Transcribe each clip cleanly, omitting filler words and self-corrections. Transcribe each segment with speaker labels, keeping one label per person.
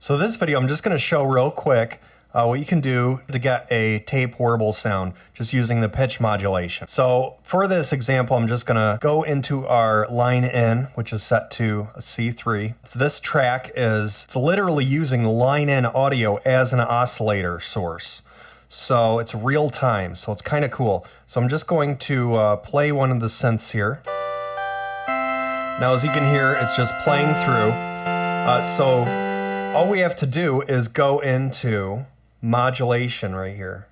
Speaker 1: So this video, I'm just going to show real quick what you can do to get a tape warble sound just using the pitch modulation. So for this example, I'm just going to go into our line in, which is set to a C3. So this track it's literally using the line in audio as an oscillator source. So it's real time, so it's kind of cool. So I'm just going to play one of the synths here. Now as you can hear, it's just playing through. So all we have to do is go into modulation right here.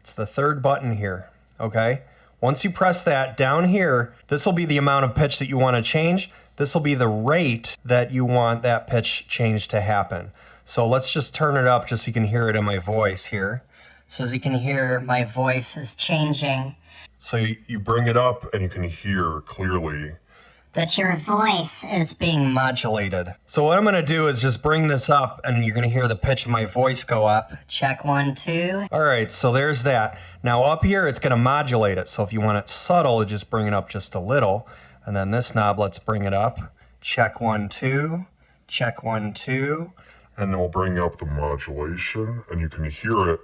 Speaker 1: It's the third button here, okay? Once you press that down here, this will be the amount of pitch that you want to change. This will be the rate that you want that pitch change to happen. So let's just turn it up just so you can hear it in my voice here.
Speaker 2: So as you can hear, my voice is changing.
Speaker 3: So you bring it up and you can hear clearly
Speaker 2: that your voice is being
Speaker 1: modulated. So what I'm going to do is just bring this up and you're going to hear the pitch of my voice go up.
Speaker 2: Check 1, 2.
Speaker 1: All right, so there's that. Now up here, it's going to modulate it. So if you want it subtle, just bring it up just a little. And then this knob, let's bring it up. Check 1, 2. Check 1, 2.
Speaker 3: And it'll bring up the modulation and you can hear it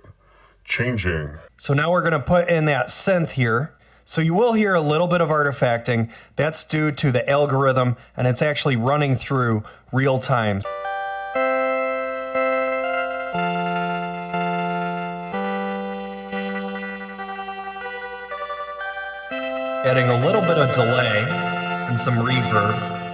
Speaker 3: changing.
Speaker 1: So now we're going to put in that synth here. So you will hear a little bit of artifacting. That's due to the algorithm, and it's actually running through real time. Adding a little bit of delay and some reverb.